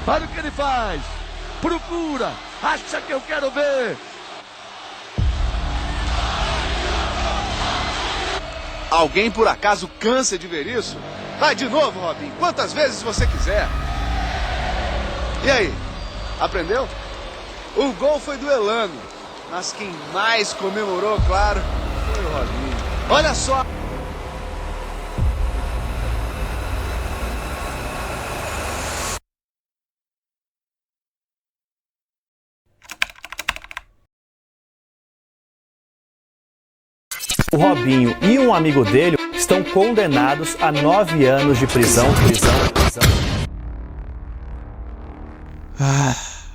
Olha o que ele faz. Procura. Acha que eu quero ver. Alguém por acaso cansa de ver isso? Vai de novo, Robinho. Quantas vezes você quiser. E aí? Aprendeu? O gol foi do Elano. Mas quem mais comemorou, claro, foi o Robinho. Olha só. O Robinho e um amigo dele estão condenados a 9 anos de prisão.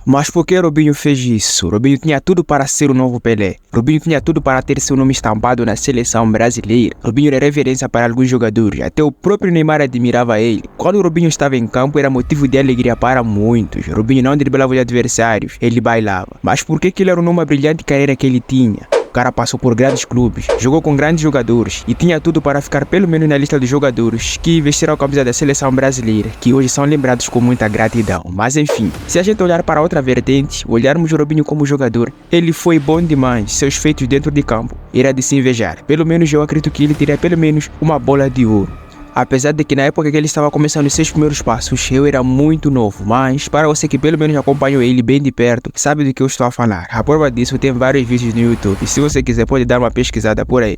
Mas por que Robinho fez isso? Robinho tinha tudo para ser o novo Pelé. Robinho tinha tudo para ter seu nome estampado na seleção brasileira. Robinho era referência para alguns jogadores, até o próprio Neymar admirava ele. Quando Robinho estava em campo era motivo de alegria para muitos. Robinho não driblava os adversários, ele bailava. Mas por que ele era o nome da brilhante carreira que ele tinha? O cara passou por grandes clubes, jogou com grandes jogadores e tinha tudo para ficar pelo menos na lista dos jogadores que vestiram a camisa da seleção brasileira, que hoje são lembrados com muita gratidão. Mas enfim, se a gente olhar para outra vertente, olharmos o Robinho como jogador, ele foi bom demais, seus feitos dentro de campo era de se invejar. Pelo menos eu acredito que ele teria pelo menos uma bola de ouro. Apesar de que na época que ele estava começando os seus primeiros passos, eu era muito novo, mas para você que pelo menos acompanhou ele bem de perto, sabe do que eu estou a falar. A prova disso tem vários vídeos no YouTube, se você quiser pode dar uma pesquisada por aí.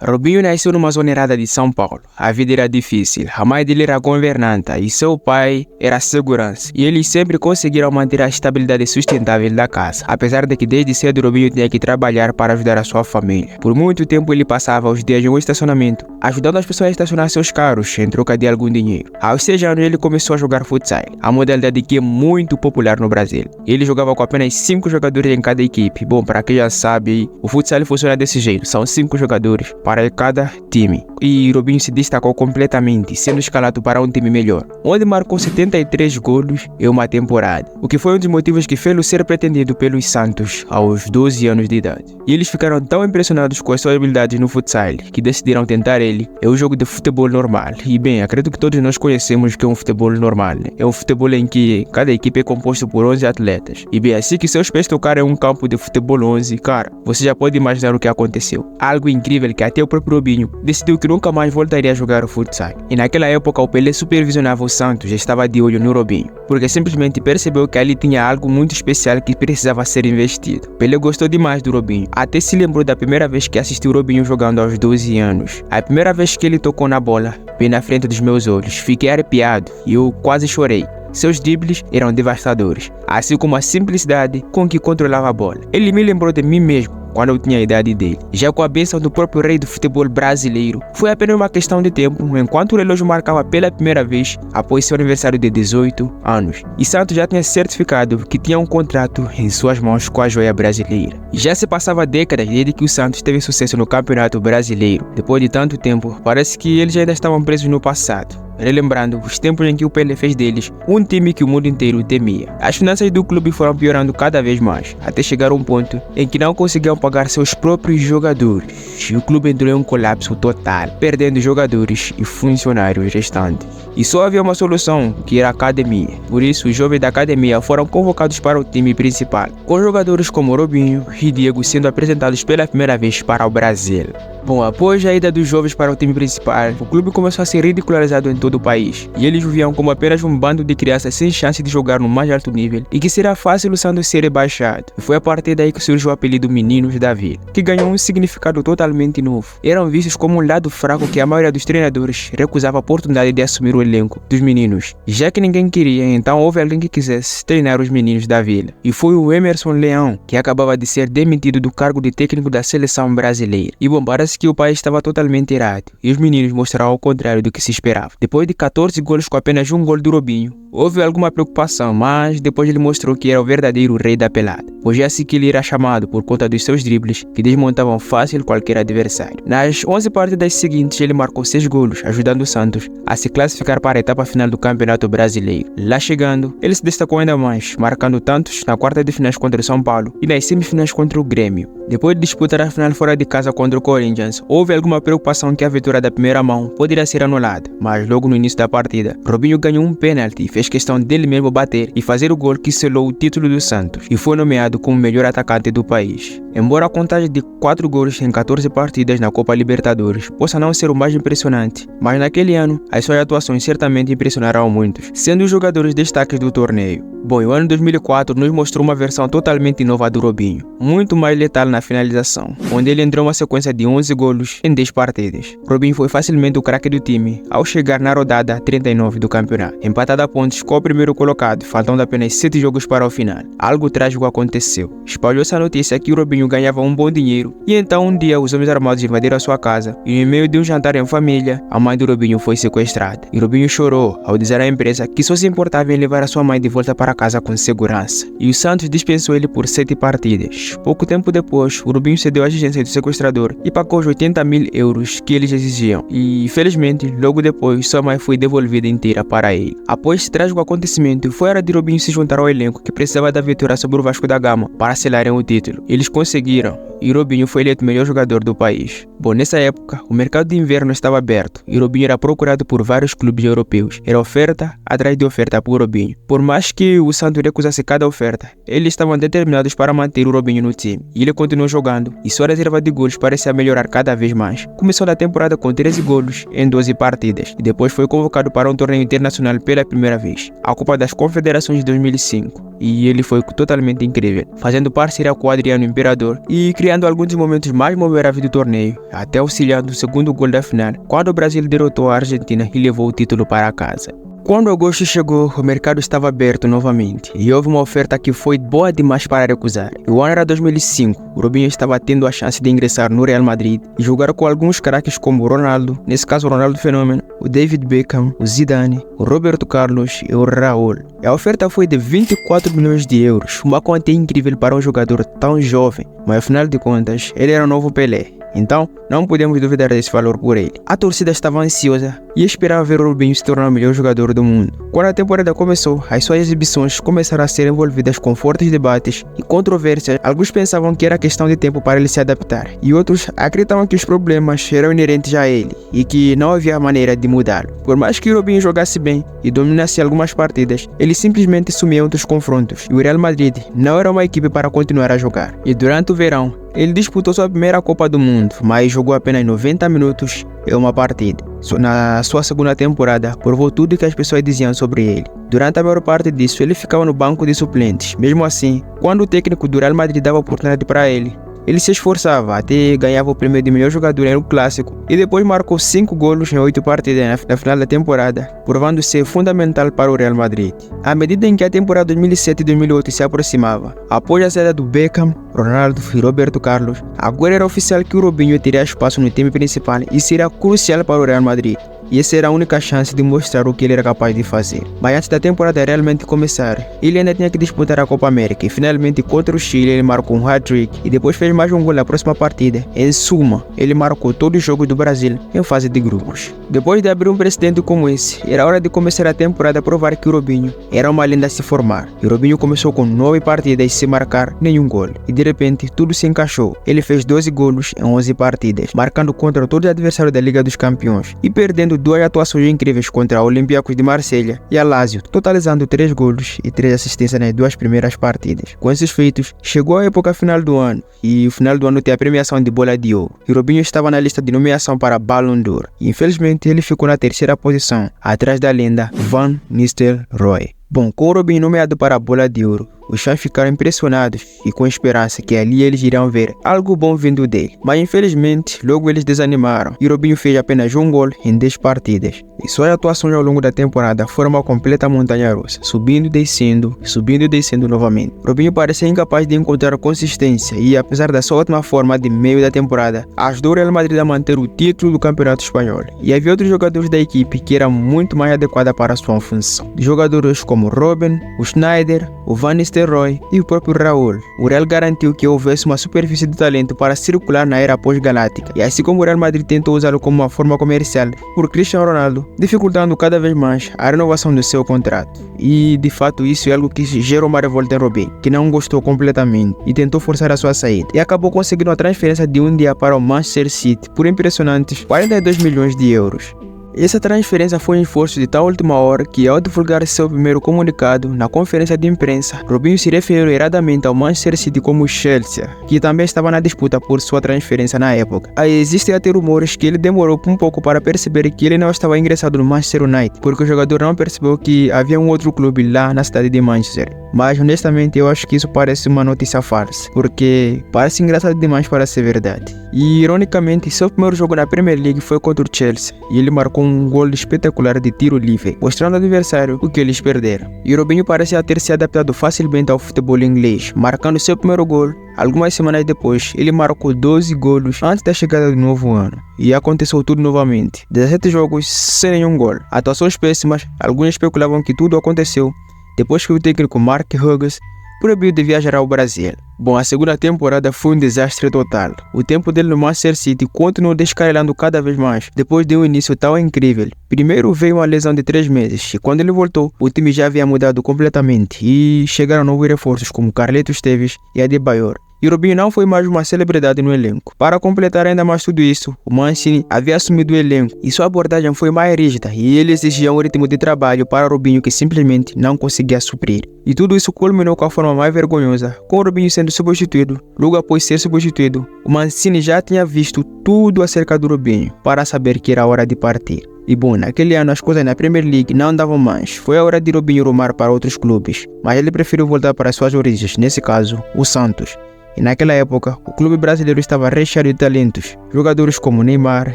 Robinho nasceu numa zona errada de São Paulo. A vida era difícil, a mãe dele era governanta e seu pai era segurança. E eles sempre conseguiram manter a estabilidade sustentável da casa, apesar de que desde cedo Robinho tinha que trabalhar para ajudar a sua família. Por muito tempo ele passava os dias em um estacionamento, ajudando as pessoas a estacionar seus carros em troca de algum dinheiro. Aos 6 anos ele começou a jogar futsal, a modalidade que é muito popular no Brasil. Ele jogava com apenas 5 jogadores em cada equipe. Bom, para quem já sabe, o futsal funciona desse jeito, são 5 jogadores para cada time. E Robinho se destacou completamente, sendo escalado para um time melhor, onde marcou 73 golos em uma temporada, o que foi um dos motivos que fez-o ser pretendido pelos Santos aos 12 anos de idade. E eles ficaram tão impressionados com as suas habilidades no futsal que decidiram tentar ele em um jogo de futebol normal. E bem, acredito que todos nós conhecemos que é um futebol normal, né? É um futebol em que cada equipe é composta por 11 atletas. E bem, assim que seus pés tocaram em um campo de futebol 11, cara, você já pode imaginar o que aconteceu. Algo incrível que até o próprio Robinho decidiu que nunca mais voltaria a jogar o futsal. E naquela época o Pelé supervisionava o Santos e estava de olho no Robinho, porque simplesmente percebeu que ali tinha algo muito especial que precisava ser investido. Pelé gostou demais do Robinho, até se lembrou da primeira vez que assistiu o Robinho jogando aos 12 anos. A primeira vez que ele tocou na bola, bem na frente dos meus olhos, fiquei arrepiado e eu quase chorei. Seus dribles eram devastadores, assim como a simplicidade com que controlava a bola. Ele me lembrou de mim mesmo quando eu tinha a idade dele. Já com a bênção do próprio rei do futebol brasileiro, foi apenas uma questão de tempo, enquanto o relógio marcava pela primeira vez após seu aniversário de 18 anos. E Santos já tinha certificado que tinha um contrato em suas mãos com a joia brasileira. E já se passava décadas desde que o Santos teve sucesso no Campeonato Brasileiro. Depois de tanto tempo, parece que eles ainda estavam presos no passado, relembrando os tempos em que o Pelé fez deles um time que o mundo inteiro temia. As finanças do clube foram piorando cada vez mais, até chegar a um ponto em que não conseguiam pagar seus próprios jogadores. E o clube entrou em um colapso total, perdendo jogadores e funcionários restantes. E só havia uma solução, que era a academia. Por isso, os jovens da academia foram convocados para o time principal, com jogadores como Robinho e Diego sendo apresentados pela primeira vez para o Brasil. Bom, após a ida dos jovens para o time principal, o clube começou a ser ridicularizado em todo o país, e eles o viam como apenas um bando de crianças sem chance de jogar no mais alto nível e que será fácil o Santos ser rebaixado. E foi a partir daí que surgiu o apelido Meninos da Vila, que ganhou um significado totalmente novo. Eram vistos como um lado fraco que a maioria dos treinadores recusava a oportunidade de assumir o elenco dos meninos. Já que ninguém queria, então houve alguém que quisesse treinar os Meninos da Vila, e foi o Emerson Leão, que acabava de ser demitido do cargo de técnico da seleção brasileira. E bom, parece que o país estava totalmente errado, e os meninos mostraram ao contrário do que se esperava. Depois de 14 golos com apenas um gol do Robinho, houve alguma preocupação, mas depois ele mostrou que era o verdadeiro rei da pelada, pois é assim que ele era chamado por conta dos seus dribles que desmontavam fácil qualquer adversário. Nas 11 partidas seguintes ele marcou 6 golos, ajudando o Santos a se classificar para a etapa final do Campeonato Brasileiro. Lá chegando, ele se destacou ainda mais, marcando tantos na quarta de finais contra o São Paulo e nas semifinais contra o Grêmio. Depois de disputar a final fora de casa contra o Corinthians, Corinthians, houve alguma preocupação que a vitória da primeira mão poderia ser anulada, mas logo no início da partida, Robinho ganhou um pênalti e fez questão dele mesmo bater e fazer o gol que selou o título do Santos e foi nomeado como o melhor atacante do país. Embora a contagem de 4 gols em 14 partidas na Copa Libertadores possa não ser o mais impressionante, mas naquele ano as suas atuações certamente impressionaram muitos, sendo os jogadores destaques do torneio. Bom, o ano 2004 nos mostrou uma versão totalmente nova do Robinho, muito mais letal na finalização, onde ele entrou uma sequência de 11 golos em 10 partidas. Robinho foi facilmente o craque do time ao chegar na rodada 39 do campeonato, empatado a pontos com o primeiro colocado, faltando apenas 7 jogos para o final. Algo trágico aconteceu. Espalhou-se a notícia que o Robinho ganhava um bom dinheiro e então um dia os homens armados invadiram a sua casa e em meio de um jantar em família, a mãe do Robinho foi sequestrada. E Robinho chorou ao dizer à empresa que só se importava em levar a sua mãe de volta para casa com segurança. E o Santos dispensou ele por 7 partidas. Pouco tempo depois, o Robinho cedeu à exigência do sequestrador e pagou os 80 mil euros que eles exigiam. E, felizmente, logo depois, sua mãe foi devolvida inteira para ele. Após esse trágico acontecimento, foi hora de Robinho se juntar ao elenco que precisava da vitória sobre o Vasco da Gama para selarem o título. Eles conseguiram e Robinho foi eleito o melhor jogador do país. Bom, nessa época, o mercado de inverno estava aberto e Robinho era procurado por vários clubes europeus. Era oferta atrás de oferta por Robinho. Por mais que o Santos recusasse cada oferta, eles estavam determinados para manter o Robinho no time. E ele continuou jogando e sua reserva de golos parecia melhorar cada vez mais. Começou a temporada com 13 golos em 12 partidas e depois foi convocado para um torneio internacional pela primeira vez, a Copa das Confederações de 2005. E ele foi totalmente incrível, fazendo parceria com o Adriano Imperador e criando alguns dos momentos mais memoráveis do torneio, até auxiliando o segundo gol da final, quando o Brasil derrotou a Argentina e levou o título para casa. Quando agosto chegou, o mercado estava aberto novamente e houve uma oferta que foi boa demais para recusar. O ano era 2005, o Robinho estava tendo a chance de ingressar no Real Madrid e jogar com alguns craques como o Ronaldo, nesse caso o Ronaldo Fenômeno, o David Beckham, o Zidane, o Roberto Carlos e o Raul. A oferta foi de 24 milhões de euros, uma quantia incrível para um jogador tão jovem, mas afinal de contas, ele era o novo Pelé. Então, não podemos duvidar desse valor por ele. A torcida estava ansiosa e esperava ver o Robinho se tornar o melhor jogador do mundo. Quando a temporada começou, as suas exibições começaram a ser envolvidas com fortes debates e controvérsias. Alguns pensavam que era questão de tempo para ele se adaptar, e outros acreditavam que os problemas eram inerentes a ele e que não havia maneira de mudá-lo. Por mais que o Robinho jogasse bem e dominasse algumas partidas, ele simplesmente sumia entre os confrontos, e o Real Madrid não era uma equipe para continuar a jogar. E durante o verão, ele disputou sua primeira Copa do Mundo, mas jogou apenas 90 minutos em uma partida. Na sua segunda temporada, provou tudo o que as pessoas diziam sobre ele. Durante a maior parte disso, ele ficava no banco de suplentes. Mesmo assim, quando o técnico do Real Madrid dava oportunidade para ele, ele se esforçava até ganhava o prêmio de melhor jogador em um clássico e depois marcou 5 golos em 8 partidas na final da temporada, provando ser fundamental para o Real Madrid. À medida em que a temporada 2007 e 2008 se aproximava, após a saída do Beckham, Ronaldo e Roberto Carlos, agora era oficial que o Robinho teria espaço no time principal e seria crucial para o Real Madrid. E essa era a única chance de mostrar o que ele era capaz de fazer. Mas antes da temporada realmente começar, ele ainda tinha que disputar a Copa América e finalmente contra o Chile ele marcou um hat-trick e depois fez mais um gol na próxima partida. Em suma, ele marcou todos os jogos do Brasil em fase de grupos. Depois de abrir um precedente como esse, era hora de começar a temporada a provar que o Robinho era uma lenda a se formar. E o Robinho começou com 9 partidas sem marcar nenhum gol. E de repente tudo se encaixou. Ele fez 12 golos em 11 partidas, marcando contra todos os adversários da Liga dos Campeões e perdendo 2 atuações incríveis contra a Olympiacos de Marselha e a Lazio, totalizando 3 golos e 3 assistências nas 2 primeiras partidas. Com esses feitos, chegou a época final do ano e o final do ano tem a premiação de Bola de Ouro. E Robinho estava na lista de nomeação para Ballon d'Or e infelizmente ele ficou na 3ª posição, atrás da lenda Van Nistelrooy. Bom, com o Robinho nomeado para a Bola de Ouro, os fãs ficaram impressionados e com esperança que ali eles iriam ver algo bom vindo dele. Mas infelizmente, logo eles desanimaram e Robinho fez apenas um gol em 10 partidas. E suas atuações ao longo da temporada foram uma completa montanha-russa, subindo e descendo novamente. Robinho parecia incapaz de encontrar consistência e, apesar da sua ótima forma de meio da temporada, ajudou o Real Madrid a manter o título do Campeonato Espanhol. E havia outros jogadores da equipe que eram muito mais adequados para a sua função. Jogadores como como Robben, o Schneider, o Van Nistelrooy e o próprio Raul. O Real garantiu que houvesse uma superfície de talento para circular na era pós-galáctica, e assim como o Real Madrid tentou usá-lo como uma forma comercial por Cristiano Ronaldo, dificultando cada vez mais a renovação do seu contrato. E de fato isso é algo que gerou uma revolta em Robben, que não gostou completamente e tentou forçar a sua saída, e acabou conseguindo a transferência de um dia para o Manchester City por impressionantes 42 milhões de euros. Essa transferência foi um esforço de tal última hora que, ao divulgar seu primeiro comunicado na conferência de imprensa, Robinho se referiu erradamente ao Manchester City como Chelsea, que também estava na disputa por sua transferência na época. Existem até rumores que ele demorou um pouco para perceber que ele não estava ingressado no Manchester United, porque o jogador não percebeu que havia um outro clube lá na cidade de Manchester. Mas honestamente eu acho que isso parece uma notícia falsa, porque parece engraçado demais para ser verdade. E ironicamente, seu primeiro jogo na Premier League foi contra o Chelsea, e ele marcou um gol espetacular de tiro livre, mostrando ao adversário o que eles perderam. E Robinho parecia ter se adaptado facilmente ao futebol inglês, marcando seu primeiro gol. Algumas semanas depois, ele marcou 12 golos antes da chegada do novo ano. E aconteceu tudo novamente. 17 jogos sem nenhum gol. Atuações péssimas, alguns especulavam que tudo aconteceu depois que o técnico Mark Hughes proibiu de viajar ao Brasil. Bom, a segunda temporada foi um desastre total. O tempo dele no Manchester City continuou descarrilhando cada vez mais, depois de um início tão incrível. Primeiro veio uma lesão de 3 meses, e quando ele voltou, o time já havia mudado completamente, e chegaram novos reforços como Carletos Tevez e Adebayor. E Robinho não foi mais uma celebridade no elenco. Para completar ainda mais tudo isso, o Mancini havia assumido o elenco e sua abordagem foi mais rígida, e ele exigia um ritmo de trabalho para Robinho que simplesmente não conseguia suprir. E tudo isso culminou com a forma mais vergonhosa, com o Robinho sendo substituído. Logo após ser substituído, o Mancini já tinha visto tudo acerca do Robinho para saber que era hora de partir. E bom, naquele ano as coisas na Premier League não andavam mais. Foi a hora de Robinho rumar para outros clubes, mas ele preferiu voltar para suas origens, nesse caso, o Santos. E naquela época, o clube brasileiro estava recheado de talentos. Jogadores como Neymar,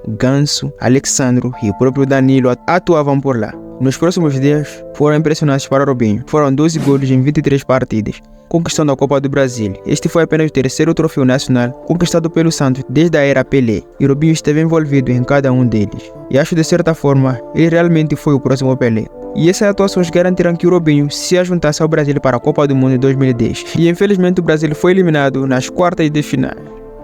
Ganso, Alexandro e o próprio Danilo atuavam por lá. Nos próximos dias, foram impressionantes para Robinho. Foram 12 gols em 23 partidas, conquistando a Copa do Brasil. Este foi apenas o terceiro troféu nacional conquistado pelo Santos desde a era Pelé, e Robinho esteve envolvido em cada um deles. E acho de certa forma, ele realmente foi o próximo Pelé. E essas atuações garantiram que o Robinho se juntasse ao Brasil para a Copa do Mundo em 2010. E infelizmente o Brasil foi eliminado nas quartas de final.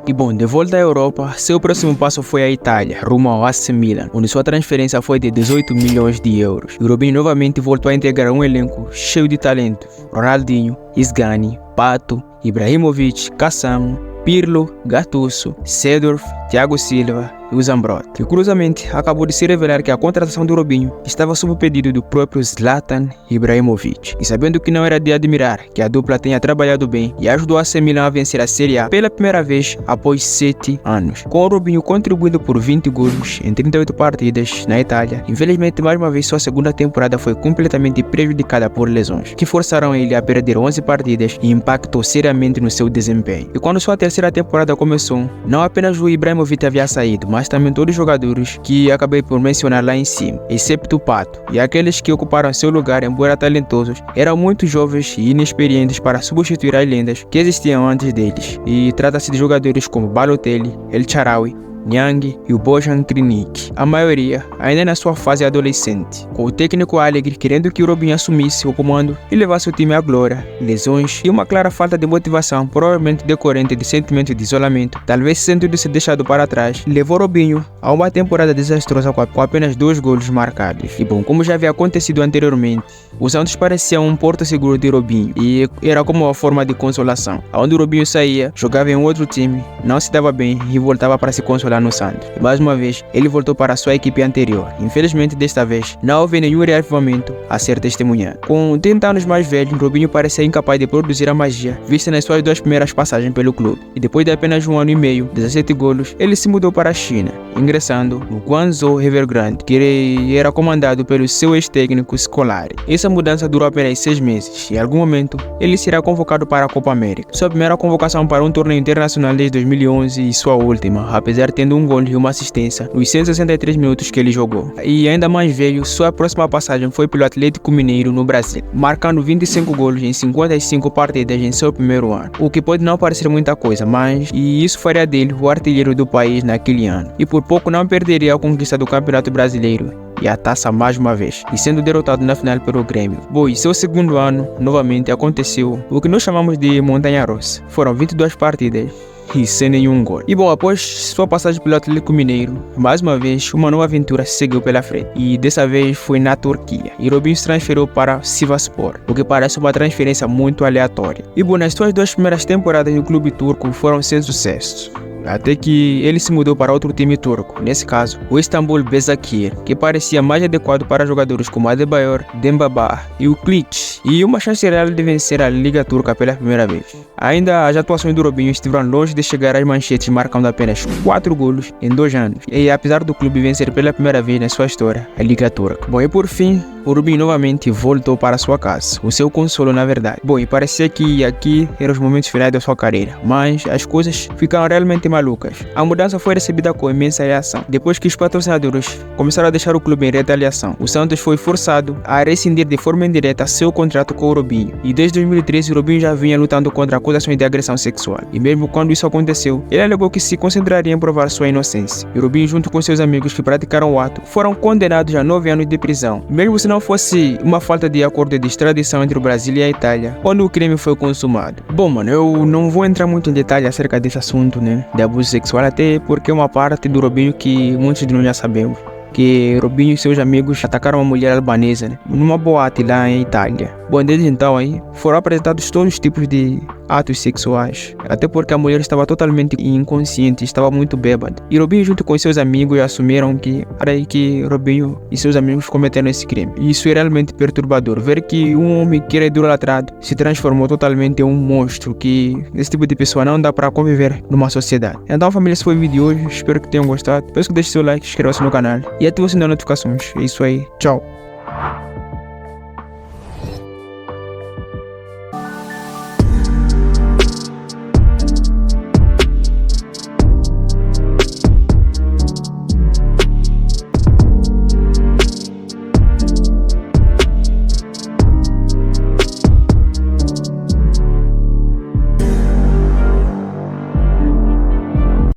E bom, de volta à Europa, seu próximo passo foi a Itália, rumo ao AC Milan, onde sua transferência foi de 18 milhões de euros. E o Robinho novamente voltou a integrar um elenco cheio de talentos: Ronaldinho, Isgani, Pato, Ibrahimovic, Cassano, Pirlo, Gattuso, Seedorf, Thiago Silva e o Zambrotta. E curiosamente, acabou de se revelar que a contratação do Robinho estava sob o pedido do próprio Zlatan Ibrahimovic. E sabendo que não era de admirar que a dupla tenha trabalhado bem e ajudou a AC Milan a vencer a Série A pela primeira vez após 7 anos. Com o Robinho contribuindo por 20 gols em 38 partidas na Itália, infelizmente mais uma vez sua segunda temporada foi completamente prejudicada por lesões, que forçaram ele a perder 11 partidas e impactou seriamente no seu desempenho. E quando sua terceira temporada começou, não apenas o Ibrahimovic havia saído, mas também todos os jogadores que acabei por mencionar lá em cima, excepto o Pato, e aqueles que ocuparam seu lugar, embora talentosos, eram muito jovens e inexperientes para substituir as lendas que existiam antes deles. E trata-se de jogadores como Balotelli, El Shaarawy, Niang e o Bojan Krinic, a maioria ainda na sua fase adolescente, com o técnico Allegri querendo que o Robinho assumisse o comando e levasse o time à glória. Lesões e uma clara falta de motivação, provavelmente decorrente de sentimento de isolamento, talvez sentindo ser deixado para trás, levou Robinho a uma temporada desastrosa com apenas 2 golos marcados. E bom, como já havia acontecido anteriormente, o Santos parecia um porto seguro de Robinho e era como uma forma de consolação, onde o Robinho saía, jogava em um outro time, não se dava bem e voltava para se consolar no Santos. E mais uma vez, ele voltou para sua equipe anterior. Infelizmente, desta vez, não houve nenhum reavivamento a ser testemunhado. Com 30 anos mais velho, Robinho parecia incapaz de produzir a magia vista nas suas 2 primeiras passagens pelo clube. E depois de apenas 1 ano e meio, 17 golos, ele se mudou para a China, ingressando no Guangzhou Evergrande, que era comandado pelo seu ex-técnico Scolari. Essa mudança durou apenas 6 meses, e em algum momento, ele será convocado para a Copa América. Sua primeira convocação para um torneio internacional desde 2011 e sua última, apesar de tendo um gol e uma assistência nos 163 minutos que ele jogou. E ainda mais velho, sua próxima passagem foi pelo Atlético Mineiro no Brasil, marcando 25 gols em 55 partidas em seu primeiro ano, o que pode não parecer muita coisa, mas isso faria dele o artilheiro do país naquele ano, e por pouco não perderia a conquista do Campeonato Brasileiro e a taça mais uma vez, e sendo derrotado na final pelo Grêmio. Bom, e seu segundo ano, novamente aconteceu o que nós chamamos de montanha-russa. Foram 22 partidas e sem nenhum gol. E bom, após sua passagem pelo Atlético Mineiro, mais uma vez uma nova aventura seguiu pela frente, e dessa vez foi na Turquia, e Robinho se transferiu para Sivasspor, o que parece uma transferência muito aleatória. E bom, nas suas 2 primeiras temporadas no clube turco foram sem sucesso, até que ele se mudou para outro time turco, nesse caso, o Istanbul Başakşehir, que parecia mais adequado para jogadores como Adebayor, Dembaba e o Klic, e uma chance real de vencer a Liga Turca pela primeira vez. Ainda as atuações do Robinho estiveram longe de chegar às manchetes, marcando apenas 4 golos em 2 anos, e apesar do clube vencer pela primeira vez na sua história a Liga Turca. Bom, e por fim, o Robinho novamente voltou para sua casa, o seu consolo na verdade. Bom, e parecia que aqui eram os momentos finais da sua carreira, mas as coisas ficaram realmente malucas. A mudança foi recebida com imensa reação. Depois que os patrocinadores começaram a deixar o clube em retaliação, o Santos foi forçado a rescindir de forma indireta seu contrato com o Robinho. E desde 2013 o Robinho já vinha lutando contra acusações de agressão sexual. E mesmo quando isso aconteceu, ele alegou que se concentraria em provar sua inocência. E o Robinho, junto com seus amigos que praticaram o ato, foram condenados a 9 anos de prisão. Mesmo se não fosse uma falta de acordo de extradição entre o Brasil e a Itália, quando o crime foi consumado. Bom, mano, eu não vou entrar muito em detalhe acerca desse assunto, né, de abuso sexual, até porque é uma parte do Robinho que muitos de nós já sabemos. Que Robinho e seus amigos atacaram uma mulher albanesa, né, numa boate lá em Itália. Bom, desde então aí foram apresentados todos os tipos de atos sexuais, até porque a mulher estava totalmente inconsciente, estava muito bêbada. E Robinho, junto com seus amigos, assumiram que era aí que Robinho e seus amigos cometeram esse crime. E isso é realmente perturbador, ver que um homem que era idolatrado se transformou totalmente em um monstro, que esse tipo de pessoa não dá para conviver numa sociedade. Então, família, esse foi o vídeo de hoje, espero que tenham gostado. Peço que deixe seu like, inscreva-se no canal e ative o sininho de notificações. É isso aí, tchau!